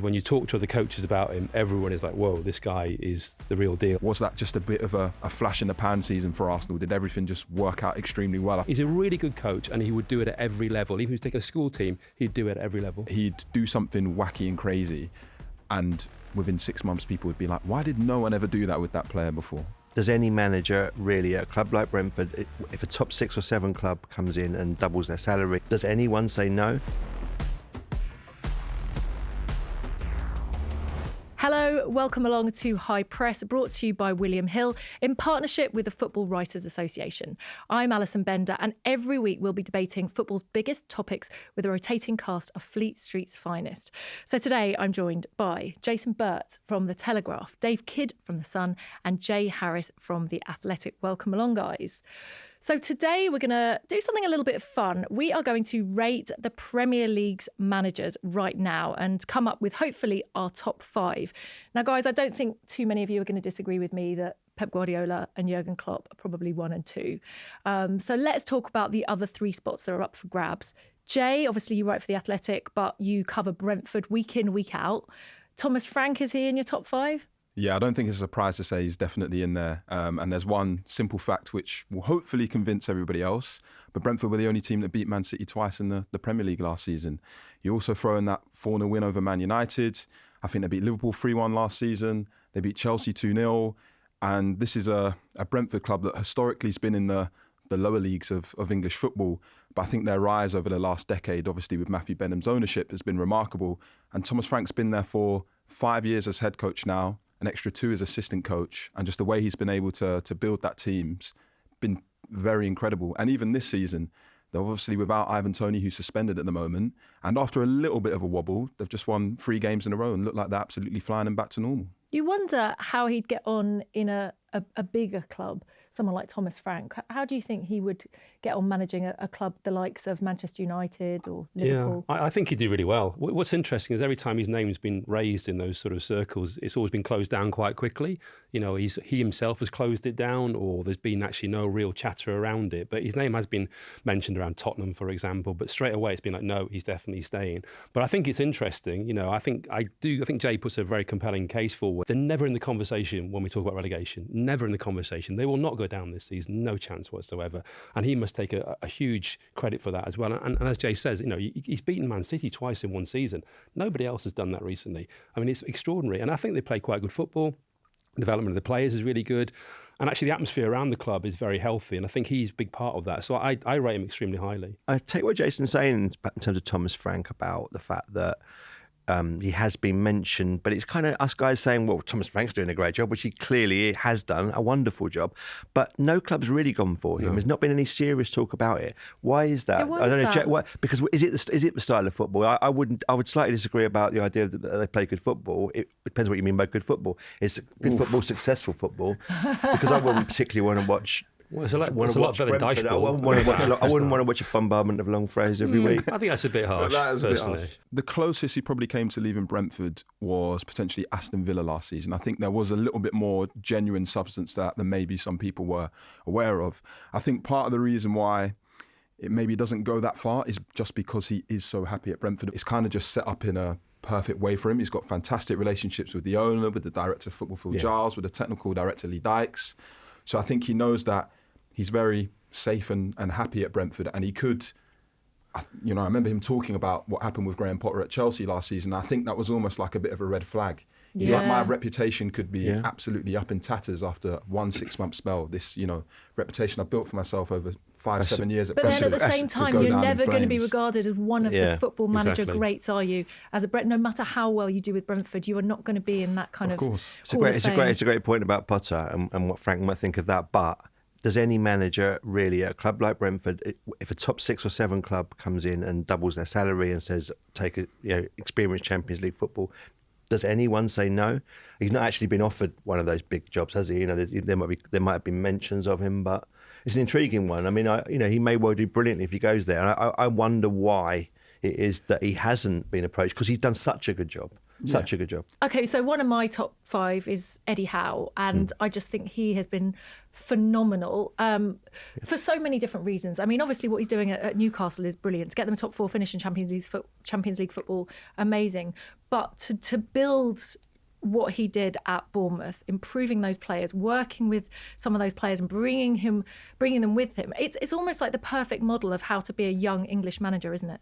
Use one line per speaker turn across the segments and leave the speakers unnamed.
When you talk to other coaches about him, everyone is like, whoa, this guy is the real deal.
Was that just a bit of a flash in the pan season for Arsenal? Did everything just work out extremely well?
He's a really good coach, and he would do it at every level. Even if he was taking a school team, he'd do it at every level.
He'd do something wacky and crazy, and within 6 months people would be like, why did no one ever do that with that player before?
Does any manager really, at a club like Brentford, if a top 6 or 7 club comes in and doubles their salary, does anyone say no?
Hello, welcome along to High Press, brought to you by William Hill in partnership with the Football Writers Association. I'm Alison Bender, and every week we'll be debating football's biggest topics with a rotating cast of Fleet Street's finest. So today I'm joined by Jason Burt from The Telegraph, Dave Kidd from The Sun, and Jay Harris from The Athletic. Welcome along, guys. So today we're going to do something a little bit fun. We are going to rate the Premier League's managers right now and come up with hopefully our top 5. Now, guys, I don't think too many of you are going to disagree with me that Pep Guardiola and Jurgen Klopp are probably 1 and 2. So let's talk about the other 3 spots that are up for grabs. Jay, obviously you write for The Athletic, but you cover Brentford week in, week out. Thomas Frank, is he in your top 5?
Yeah, I don't think it's a surprise to say he's definitely in there. And there's one simple fact which will hopefully convince everybody else. But Brentford were the only team that beat Man City twice in the Premier League last season. You also throw in that 4-0 win over Man United. I think they beat Liverpool 3-1 last season. They beat Chelsea 2-0. And this is a Brentford club that historically has been in the lower leagues of English football. But I think their rise over the last decade, obviously with Matthew Benham's ownership, has been remarkable. And Thomas Frank's been there for 5 years as head coach now, an extra 2 as assistant coach, and just the way he's been able to build that team's been very incredible. And even this season, they're obviously without Ivan Toney, who's suspended at the moment, and after a little bit of a wobble, they've just won 3 games in a row and look like they're absolutely flying and back to normal. You
wonder how he'd get on in a bigger club, someone like Thomas Frank. How do you think he would get on managing a club the likes of Manchester United or Liverpool?
Yeah, I think he'd do really well. What's interesting is every time his name's been raised in those sort of circles, it's always been closed down quite quickly. You know, he himself has closed it down, or there's been actually no real chatter around it. But his name has been mentioned around Tottenham, for example. But straight away, it's been like, no, he's definitely staying. But I think it's interesting. You know, I think Jay puts a very compelling case forward. They're never in the conversation when we talk about relegation. Never in the conversation. They will not go down this season. No chance whatsoever. And he must take a huge credit for that as well. And as Jay says, you know, he's beaten Man City twice in one season. Nobody else has done that recently. I mean, it's extraordinary. And I think they play quite good football. The development of the players is really good. And actually the atmosphere around the club is very healthy. And I think he's a big part of that. So I rate him extremely highly.
I take what Jason's saying in terms of Thomas Frank about the fact that he has been mentioned, but it's kind of us guys saying, well, Thomas Frank's doing a great job, which he clearly has done, a wonderful job, but no club's really gone for him. No. There's not been any serious talk about it. Why is that?
Yeah, why is that?
Because is it the style of football? I would slightly disagree about the idea that they play good football. It depends what you mean by good football. Is good football successful football? Because I wouldn't particularly want to watch.
Well, it's a lot better than Dyche ball.
I wouldn't want to watch a bombardment of long throws every week.
I think that's a bit harsh, personally.
The closest he probably came to leaving Brentford was potentially Aston Villa last season. I think there was a little bit more genuine substance to that than maybe some people were aware of. I think part of the reason why it maybe doesn't go that far is just because he is so happy at Brentford. It's kind of just set up in a perfect way for him. He's got fantastic relationships with the owner, with the director of football, Phil Giles, with the technical director, Lee Dykes. So I think he knows that he's very safe and happy at Brentford, and he could, you know, I remember him talking about what happened with Graham Potter at Chelsea last season. I think that was almost like a bit of a red flag. He's like, my reputation could be absolutely up in tatters after 1 6-month spell. This, you know, reputation I've built for myself over 5-7 years at Brentford.
But then at the same time, you're never going to be regarded as one of the football manager greats, are you? As no matter how well you do with Brentford, you are not going to be in that kind of
course.
It's a great point about Potter and what Frank might think of that, but does any manager really, at a club like Brentford, if a top 6 or 7 club comes in and doubles their salary and says, take experienced Champions League football, does anyone say no? He's not actually been offered one of those big jobs, has he? You know, there might have been mentions of him, but it's an intriguing one. I mean, he may well do brilliantly if he goes there. And I wonder why it is that he hasn't been approached, because he's done such a good job. Such a good job.
Okay, so one of my top 5 is Eddie Howe, and I just think he has been phenomenal for so many different reasons. I mean, obviously what he's doing at Newcastle is brilliant. To get them a top 4 finish in Champions League football, amazing. But to build what he did at Bournemouth, improving those players, working with some of those players and bringing them with him, it's almost like the perfect model of how to be a young English manager, isn't it?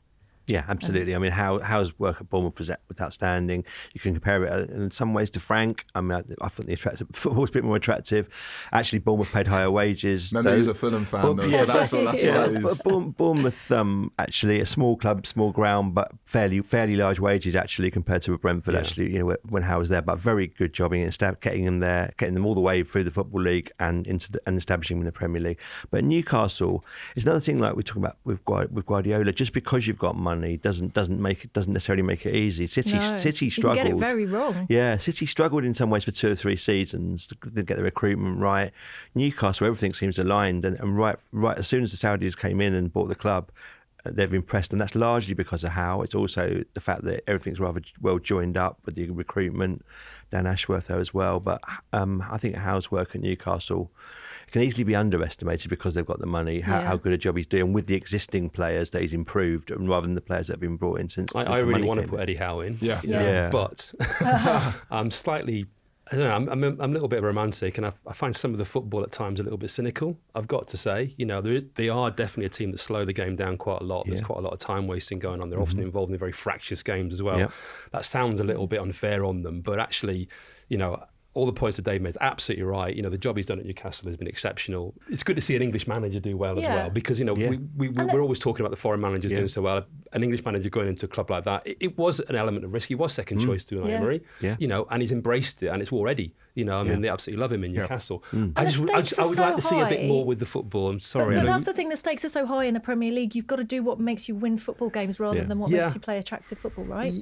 Yeah, absolutely. I mean, Howe's work at Bournemouth was outstanding. You can compare it in some ways to Frank. I mean, I think the football was a bit more attractive. Actually, Bournemouth paid higher wages.
Remember, he's a Fulham fan, though, so that's why
Bournemouth, actually, a small club, small ground, but fairly large wages, actually, compared to Brentford, actually, when Howe was there. But very good job in getting them there, getting them all the way through the Football League and establishing them in the Premier League. But Newcastle is another thing like we're talking about with Guardiola. Just because you've got money doesn't necessarily make it easy. City struggled.
You get it very wrong.
Yeah, City struggled in some ways for 2 or 3 seasons. Didn't get the recruitment right. Newcastle, everything seems aligned, and right as soon as the Saudis came in and bought the club, they've impressed, and that's largely because of Howe. It's also the fact that everything's rather well joined up with the recruitment. Dan Ashworth there as well, but I think Howe's work at Newcastle can easily be underestimated because they've got the money, how good a job he's doing with the existing players that he's improved, and rather than the players that have been brought in since.
I really want to put Eddie Howe in.
Yeah.
But I'm slightly, I don't know, I'm a little bit of a romantic, and I find some of the football at times a little bit cynical, I've got to say. They are definitely a team that slow the game down quite a lot. There's quite a lot of time wasting going on. They're often involved in very fractious games as well. That sounds a little bit unfair on them, but actually, all the points that Dave made, absolutely right. The job he's done at Newcastle has been exceptional. It's good to see an English manager do well as well, because we're always talking about the foreign managers doing so well. An English manager going into a club like that, it was an element of risk. He was second choice to Unai Emery, and he's embraced it, and it's already. I mean, they absolutely love him in Newcastle.
I
would like to see a bit more with the football. I'm sorry.
But that's the thing, the stakes are so high in the Premier League. You've got to do what makes you win football games rather than what makes you play attractive football, right?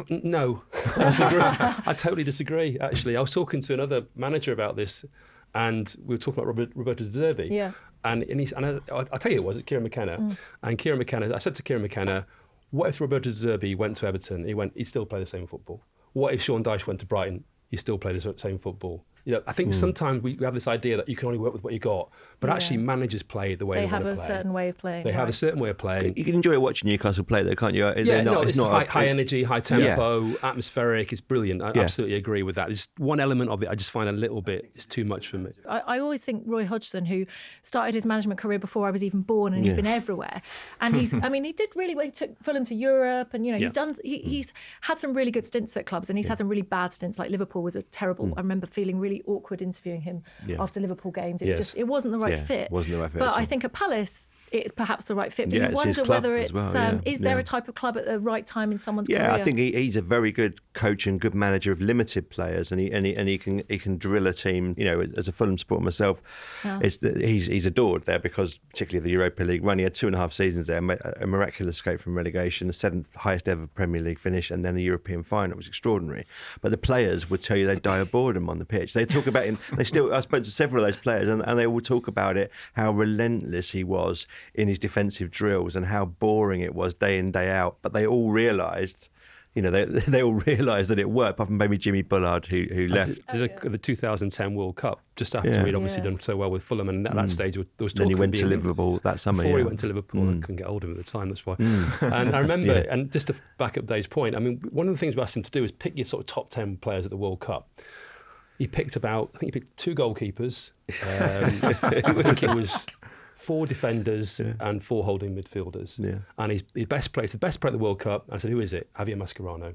No, I totally disagree, actually. I was talking to another manager about this, and we were talking about Roberto De Zerbi.
Yeah.
And I'll tell you it was Kieran McKenna. And Kieran McKenna, I said to Kieran McKenna, what if Roberto De Zerbi went to Everton? He'd still play the same football. What if Sean Dyche went to Brighton? He still play the same football. I think sometimes we have this idea that you can only work with what you got, but actually managers play the way they want to play.
They have a certain way of playing.
They have a certain way of playing.
You can enjoy watching Newcastle play though, can't you?
It's not high energy, high tempo, atmospheric. It's brilliant. I absolutely agree with that. There's one element of it I just find a little bit, it's too much for me.
I always think Roy Hodgson, who started his management career before I was even born, and he's been everywhere. And he did really well. He took Fulham to Europe, and he's had some really good stints at clubs, and he's had some really bad stints. Like Liverpool was a terrible. I remember feeling really awkward interviewing him after Liverpool games. It wasn't the right fit.
Wasn't the right fit.
But I think at Palace, it's perhaps the right fit. But you wonder whether it's is there a type of club at the right time in someone's career?
Yeah, I think he's a very good coach and good manager of limited players, and he can drill a team. As a Fulham supporter myself, he's adored there because particularly the Europa League run. He had 2.5 seasons there, a miraculous escape from relegation, the 7th highest ever Premier League finish, and then a European final. It was extraordinary. But the players would tell you they'd die of boredom on the pitch. They talk about him. I spoke to several of those players, and they all talk about it, how relentless he was in his defensive drills and how boring it was day in, day out. But they all realised, they all realised that it worked, apart from maybe Jimmy Bullard, who left.
The 2010 World Cup, just after he'd obviously done so well with Fulham, and at that stage there was talk.
Then he went to Liverpool that summer.
Before he went to Liverpool, I couldn't get hold of him at the time, that's why. And I remember, and just to back up Dave's point, I mean, one of the things we asked him to do is pick your sort of top 10 players at the World Cup. He picked 2 goalkeepers. I think it was 4 defenders and 4 holding midfielders. Yeah. And the best player at the World Cup. I said, who is it? Javier Mascherano.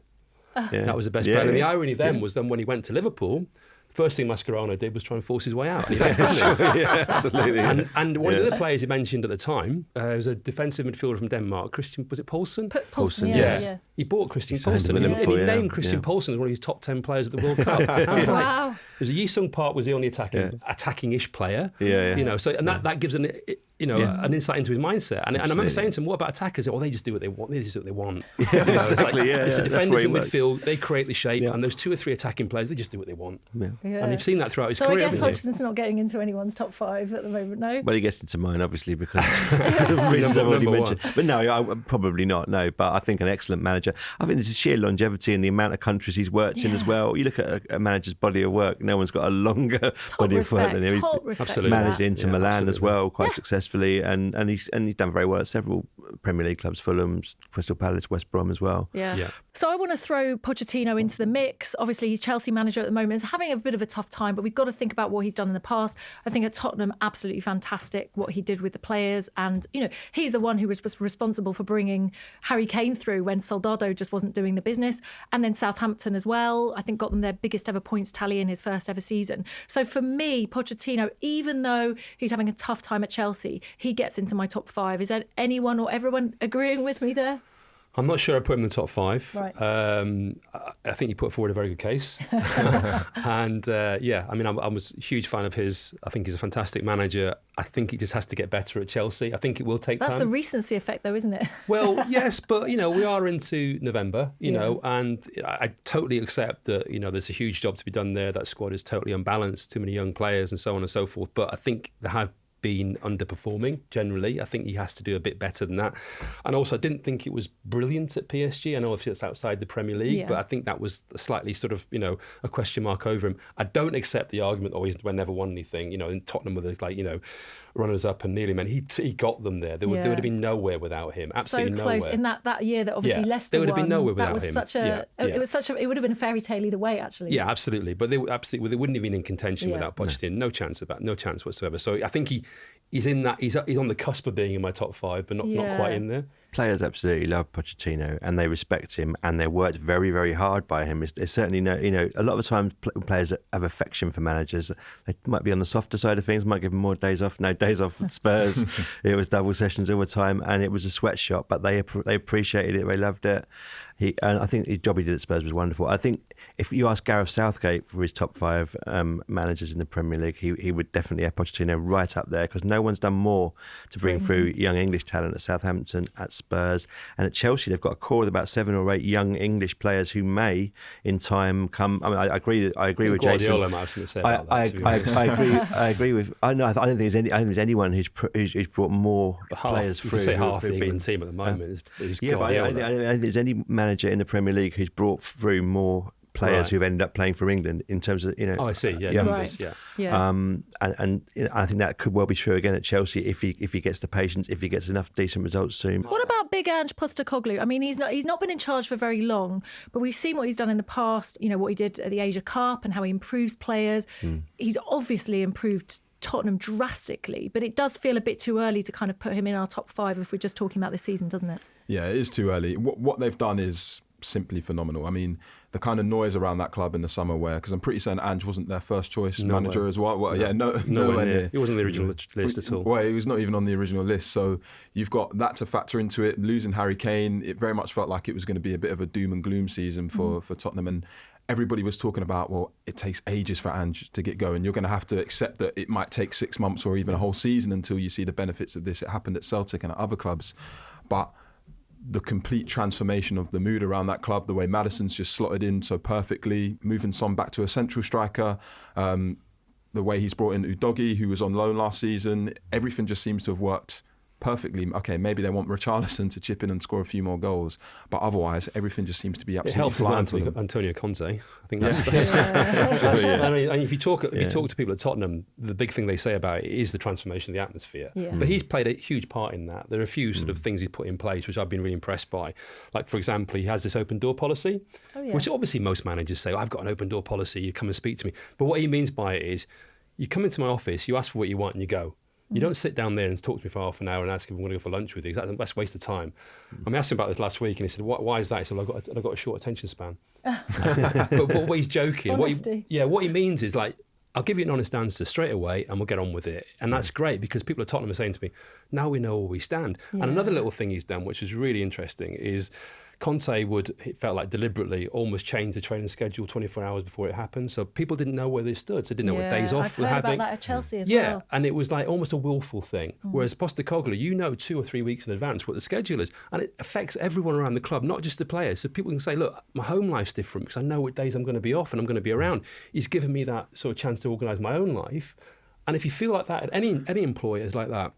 That was the best player. And the irony then was then when he went to Liverpool, first thing Mascherano did was try and force his way out. And he left, didn't he?
Absolutely.
And one of the players he mentioned at the time was a defensive midfielder from Denmark, Christian, was it Poulsen?
Poulsen,
yeah. He bought Christian Poulsen and he named Christian Poulsen as one of his top 10 players at the World Cup.
Wow.
Because Yi Sung Park was the only attacking-ish player.
Yeah.
So that gives an insight into his mindset. And I remember saying to him, what about attackers? Oh, they just do what they want. They just do what they want. It's the defenders in midfield, they create the shape, and those 2 or 3 attacking players, they just do what they want. And you've seen that throughout his career.
So I guess Hodgson's not getting into anyone's top 5 at the moment, no?
Well, he gets into mine, obviously, because the reasons I've already mentioned. But no, probably not, no. But I think an excellent manager. I think there's a sheer longevity in the amount of countries he's worked in as well. You look at a manager's body of work, no one's got a longer body of work than him. He's managed Inter Milan as well, quite successfully, and he's done very well at several Premier League clubs, Fulham, Crystal Palace, West Brom as well.
Yeah. So I want to throw Pochettino into the mix. Obviously, he's Chelsea manager at the moment. He's having a bit of a tough time, but we've got to think about what he's done in the past. I think at Tottenham, absolutely fantastic what he did with the players. And, he's the one who was responsible for bringing Harry Kane through when Soldado just wasn't doing the business. And then Southampton as well, I think got them their biggest ever points tally in his first ever season. So for me, Pochettino, even though he's having a tough time at Chelsea, he gets into my top 5. Is there anyone or everyone agreeing with me there?
I'm not sure I put him in the top 5.
Right.
I think he put forward a very good case. And I was a huge fan of his. I think he's a fantastic manager. I think he just has to get better at Chelsea. I think it will take time.
That's the recency effect though, isn't it?
Well, yes, but, we are into November, and I totally accept that, there's a huge job to be done there. That squad is totally unbalanced, too many young players and so on and so forth. But I think they have been underperforming generally. I think he has to do a bit better than that. And also, I didn't think it was brilliant at PSG. I know if it's outside the Premier League, but I think that was slightly sort of, a question mark over him. I don't accept the argument, he's never won anything. In Tottenham with runners up and nearly men. He got them there. They would have been nowhere without him. Absolutely
so close
nowhere.
In that year that obviously Leicester
they would have been nowhere without
that was
him.
It would have been a fairy tale either way, actually.
Yeah, absolutely. But they wouldn't have been in contention without Pochettino. No chance whatsoever. So I think he's in that. He's on the cusp of being in my top 5, but not quite in there.
Players absolutely love Pochettino and they respect him and they're worked very, very hard by him. It's certainly a lot of the times players have affection for managers. They might be on the softer side of things, might give them more days off. No days off at Spurs. It was double sessions all the time and it was a sweatshop, but they appreciated it. They loved it. And I think the job he did at Spurs was wonderful. I think if you ask Gareth Southgate for his top 5 managers in the Premier League, he would definitely have Pochettino right up there because no one's done more to bring through young English talent at Southampton, at Spurs, and at Chelsea. They've got a core of about 7 or 8 young English players who may, in time, come. I mean, I agree with
Guardiola
Jason.
might have something to say about that,
I agree with. I don't think there's anyone who's brought more players through.
You could say half the England team at the moment is Guardiola.
But I don't think there's any manager in the Premier League who's brought through more players who've ended up playing for England in terms of
Oh, I see. Yeah, numbers.
Yeah.
And I think that could well be true again at Chelsea if he gets the patience, if he gets enough decent results soon.
What about Big Ange Postecoglou? I mean, he's not been in charge for very long, but we've seen what he's done in the past. What he did at the Asia Cup and how he improves players. He's obviously improved Tottenham drastically, but it does feel a bit too early to kind of put him in our top 5 if we're just talking about this season, doesn't it?
Yeah, it is too early. What they've done is simply phenomenal. I mean, the kind of noise around that club in the summer because I'm pretty certain Ange wasn't their first choice manager as well. Nowhere near.
He wasn't on the original list at all.
Well, he was not even on the original list. So you've got that to factor into it. Losing Harry Kane, it very much felt like it was going to be a bit of a doom and gloom season for Tottenham. And everybody was talking about, well, it takes ages for Ange to get going. You're going to have to accept that it might take 6 months or even a whole season until you see the benefits of this. It happened at Celtic and at other clubs. But the complete transformation of the mood around that club, the way Maddison's just slotted in so perfectly, moving Son back to a central striker, the way he's brought in Udogie, who was on loan last season, everything just seems to have worked perfectly. Okay, maybe they want Richarlison to chip in and score a few more goals, but otherwise everything just seems to be absolutely flying for them.
Antonio Conte. I think that's I mean, if you talk to people at Tottenham, the big thing they say about it is the transformation of the atmosphere. But he's played a huge part in that. There are a few sort of things he's put in place which I've been really impressed by. Like, for example, he has this open door policy, which obviously most managers say, I've got an open door policy, you come and speak to me. But what he means by it is, you come into my office, you ask for what you want and you go. You don't sit down there and talk to me for half an hour and ask if I'm going to go for lunch with you. That's a waste of time. I asked him about this last week and he said, why is that? He said, well, I've got a short attention span. but what he's joking. What he means is, like, I'll give you an honest answer straight away and we'll get on with it. And that's great because people at Tottenham are saying to me, now we know where we stand. And another little thing he's done, which is really interesting, is Conte it felt like deliberately almost change the training schedule 24 hours before it happened. So people didn't know where they stood. So they didn't know what days off
I've
we're
heard
having.
about that at Chelsea as well.
Yeah, and it was like almost a willful thing. Whereas Postecoglou, 2 or 3 weeks in advance what the schedule is. And it affects everyone around the club, not just the players. So people can say, look, my home life's different because I know what days I'm going to be off and I'm going to be around. He's given me that sort of chance to organise my own life. And if you feel like that, any employer is like that,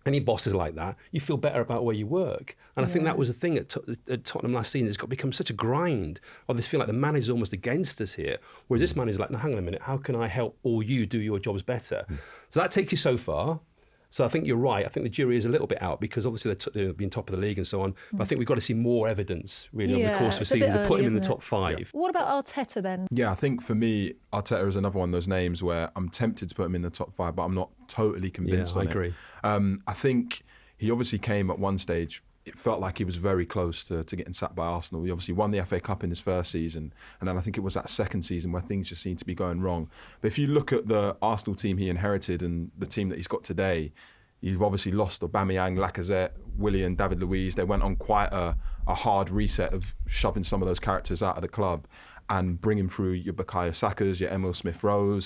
any boss is like that, you feel better about where you work. And I think that was the thing at Tottenham last season. It's got become such a grind. Or this feel like the manager's almost against us here. Whereas this manager's like, no, hang on a minute, how can I help all you do your jobs better? So that takes you so far. So I think you're right. I think the jury is a little bit out because obviously they've been top of the league and so on. But I think we've got to see more evidence really over the course of a season to put him in the top 5.
What about Arteta then?
Yeah, I think for me, Arteta is another one of those names where I'm tempted to put him in the top 5, but I'm not totally convinced on it.
I agree.
I think he obviously came at one stage. It felt like he was very close to getting sacked by Arsenal. He obviously won the FA Cup in his first season, and then I think it was that second season where things just seemed to be going wrong. But if you look at the Arsenal team he inherited and the team that he's got today, you've obviously lost Aubameyang, Lacazette, Willian, David Luiz. They went on quite a hard reset of shoving some of those characters out of the club and bringing through your Bukayo Sakas, your Emil Smith-Rowe.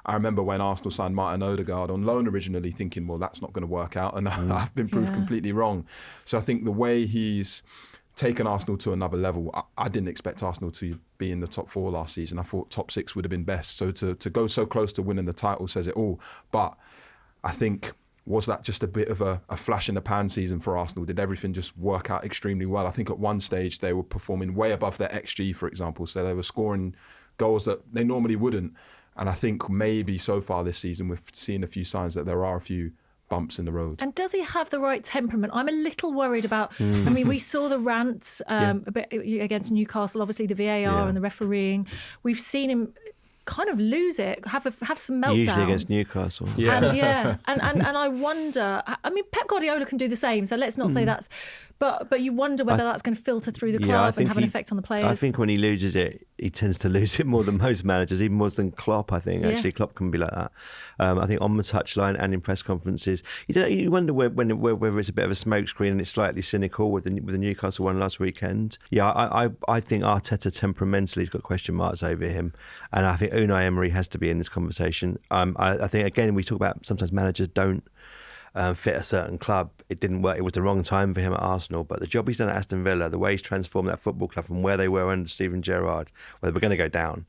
I remember when Arsenal signed Martin Odegaard on loan originally thinking, well, that's not going to work out. And I've been proved completely wrong. So I think the way he's taken Arsenal to another level, I didn't expect Arsenal to be in the top 4 last season. I thought top 6 would have been best. So to go so close to winning the title says it all. But I think, was that just a bit of a flash in the pan season for Arsenal? Did everything just work out extremely well? I think at one stage they were performing way above their XG, for example. So they were scoring goals that they normally wouldn't. And I think maybe so far this season we've seen a few signs that there are a few bumps in the road.
And does he have the right temperament? I'm a little worried about, I mean, we saw the rant a bit against Newcastle, obviously the VAR and the refereeing. We've seen him kind of lose it, have some meltdowns.
Usually against Newcastle.
And I wonder, I mean, Pep Guardiola can do the same, so let's not say that's, but you wonder whether that's going to filter through the club and have an effect on the players.
I think when he loses it, he tends to lose it more than most managers, even more than Klopp, I think. Actually, Klopp can be like that. I think on the touchline and in press conferences, you wonder whether it's a bit of a smokescreen and it's slightly cynical with the Newcastle one last weekend. Yeah, I think Arteta temperamentally has got question marks over him, and I think Unai Emery has to be in this conversation. I think, again, we talk about sometimes managers don't fit a certain club. It didn't work. It was the wrong time for him at Arsenal. But the job he's done at Aston Villa, the way he's transformed that football club from where they were under Steven Gerrard, where they were going to go down,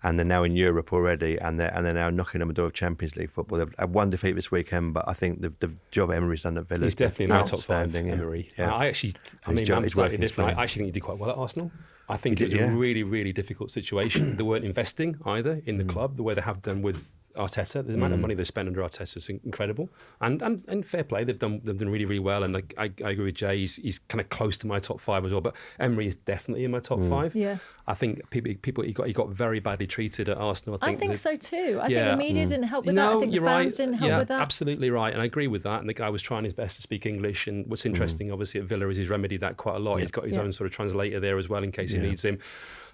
and they're now in Europe already, and they're now knocking on the door of Champions League football. They've had one defeat this weekend, but I think the job Emery's done at Villa is
definitely in my top 5. Emery.
Yeah.
I'm slightly different. I actually think he did quite well at Arsenal. I think it was a really, really difficult situation. They weren't investing either in the club the way they have done with Arteta. The amount of money they spent under Arteta is incredible, and fair play. They've done really, really well. And I agree with Jay. He's kind of close to my top 5 as well. But Emery is definitely in my top 5.
Yeah,
I think people he got very badly treated at Arsenal.
I think so too. I think the media didn't help with that. I think the fans didn't help with that.
Absolutely right, and I agree with that. And the guy was trying his best to speak English. And what's interesting, obviously, at Villa is he's remedied that quite a lot. He's got his own sort of translator there as well in case he needs him.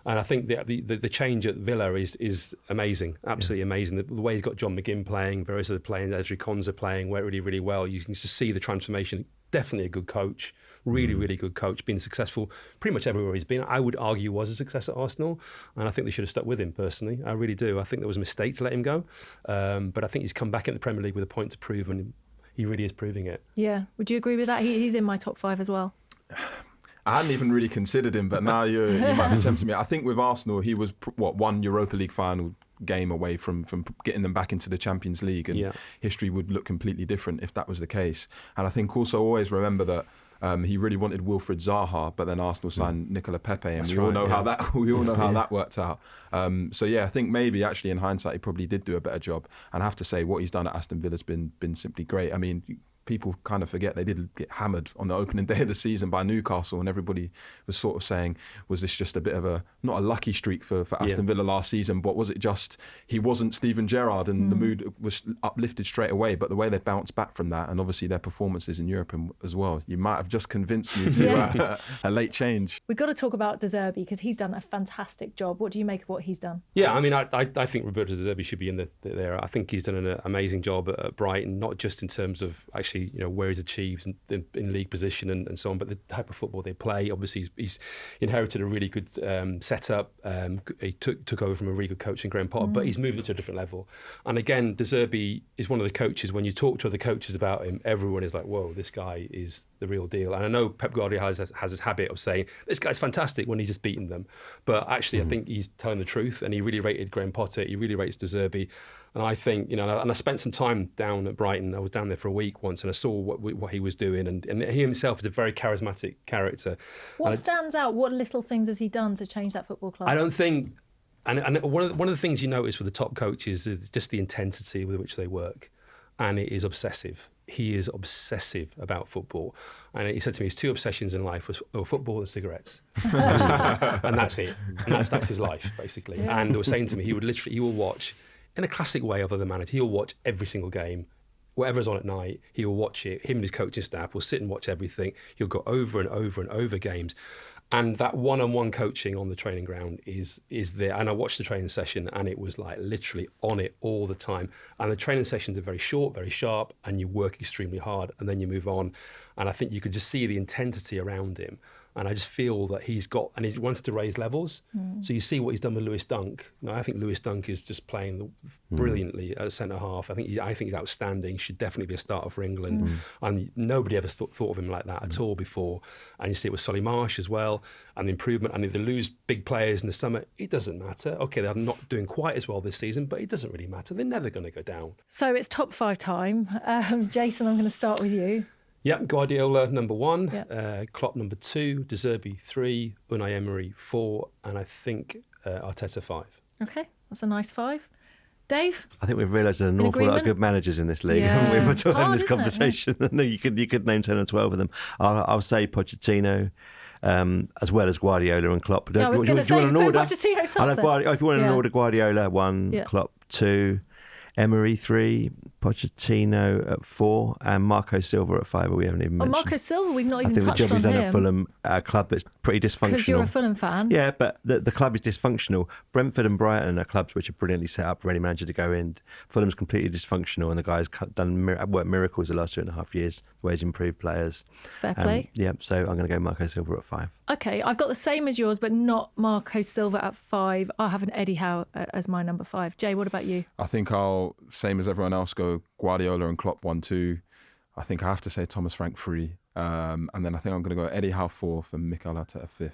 And I think the change at Villa is amazing, absolutely amazing. The way he's got John McGinn playing, various other players, Ezri Konsa playing really, really well. You can just see the transformation. Definitely a good coach, really, really good coach, been successful pretty much everywhere he's been. I would argue was a success at Arsenal, and I think they should have stuck with him personally. I really do. I think there was a mistake to let him go, but I think he's come back in the Premier League with a point to prove, and he really is proving it. Yeah, would you agree with that? He's in my top 5 as well.
I hadn't even really considered him, but now you might be tempting me. I think with Arsenal, he was, one Europa League final game away from getting them back into the Champions League, and history would look completely different if that was the case. And I think also always remember that he really wanted Wilfried Zaha, but then Arsenal signed Nicola Pepe, and we all know how that worked out. So I think maybe actually in hindsight he probably did do a better job. And I have to say what he's done at Aston Villa has been simply great. I mean, people kind of forget they did get hammered on the opening day of the season by Newcastle, and everybody was sort of saying, was this just a bit of a not a lucky streak for Aston Villa last season, but was it just he wasn't Steven Gerrard and the mood was uplifted straight away? But the way they bounced back from that, and obviously their performances in Europe as well, you might have just convinced me to a late change.
We've got to talk about De Zerbi because he's done a fantastic job. What do you make of what he's done?
Yeah, I mean, I think Roberto De Zerbi should be in there. I think he's done an amazing job at Brighton, not just in terms of actually, where he's achieved in league position and so on, but the type of football they play. Obviously, he's inherited a really good setup. He took over from a really good coach in Graham Potter, but he's moved it to a different level. And again, De Zerbi is one of the coaches. When you talk to other coaches about him, everyone is like, "Whoa, this guy is the real deal." And I know Pep Guardiola has his habit of saying, "This guy's fantastic" when he's just beaten them, but actually, I think he's telling the truth. And he really rated Graham Potter. He really rates De Zerbi. And I think, and I spent some time down at Brighton. I was down there for a week once, and I saw what he was doing. And he himself is a very charismatic character.
What stands out? What little things has he done to change that football club?
I don't think, and one of the things you notice with the top coaches is just the intensity with which they work, and it is obsessive. He is obsessive about football. And he said to me, his 2 obsessions in life were football and cigarettes. And that's it. And that's his life, basically. Yeah. And they were saying to me, he will watch, in a classic way of other managers, he'll watch every single game. Whatever's on at night, he will watch it. Him and his coaching staff will sit and watch everything. He'll go over and over and over games. And that one-on-one coaching on the training ground is there. And I watched the training session, and it was like literally on it all the time. And the training sessions are very short, very sharp, and you work extremely hard, and then you move on. And I think you could just see the intensity around him. And I just feel that he wants to raise levels. So you see what he's done with Lewis Dunk. I think Lewis Dunk is just playing brilliantly at centre half. I think he's outstanding. Should definitely be a starter for England. And nobody ever thought of him like that at all before. And you see it with Solly Marsh as well. And the improvement. And if they lose big players in the summer, it doesn't matter. Okay, they're not doing quite as well this season, but it doesn't really matter. They're never going to go down.
So it's top 5 time. Jason, I'm going to start with you.
Yep, Guardiola number 1, Klopp number 2, De Zerbi 3, Unai Emery 4, and I think Arteta 5.
Okay, that's a nice 5. Dave?
I think we've realised there's an awful lot of good managers in this league.
Yeah.
We're
It's hard,
having this
isn't it?
conversation. You could name 10 or 12 of them. I'll say Pochettino, as well as Guardiola and Klopp.
I was going to say, put Pochettino top then.
If you want an order, Guardiola 1, Klopp 2, Emery 3, Pochettino at 4, and Marco Silva at 5. We haven't even mentioned.
Marco Silva, we've not even touched on him.
I think the job he's done at Fulham, a club that's pretty dysfunctional.
Because you're a Fulham fan.
Yeah, but the club is dysfunctional. Brentford and Brighton are clubs which are brilliantly set up for any manager to go in. Fulham's completely dysfunctional, and the guy's worked miracles the last 2.5 years, the way he's improved players.
Fair play.
So I'm going to go Marco Silva at 5.
Okay, I've got the same as yours, but not Marco Silva at 5. I'll have an Eddie Howe as my number 5. Jay, what about you?
I think I'll, same as everyone else, go Guardiola and Klopp 1, 2. I think I have to say Thomas Frank 3. And then I think I'm going to go Eddie Howe 4th and Mikel Arteta 5th.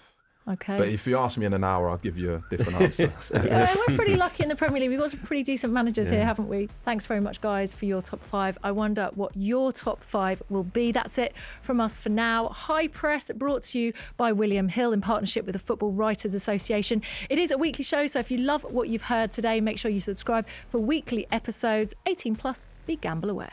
Okay.
But if you ask me in an hour, I'll give you a different answer.
Yeah, we're pretty lucky in the Premier League. We've got some pretty decent managers here, haven't we? Thanks very much, guys, for your top 5. I wonder what your top 5 will be. That's it from us for now. High Press, brought to you by William Hill in partnership with the Football Writers Association. It is a weekly show, so if you love what you've heard today, make sure you subscribe for weekly episodes. 18+, be gamble aware.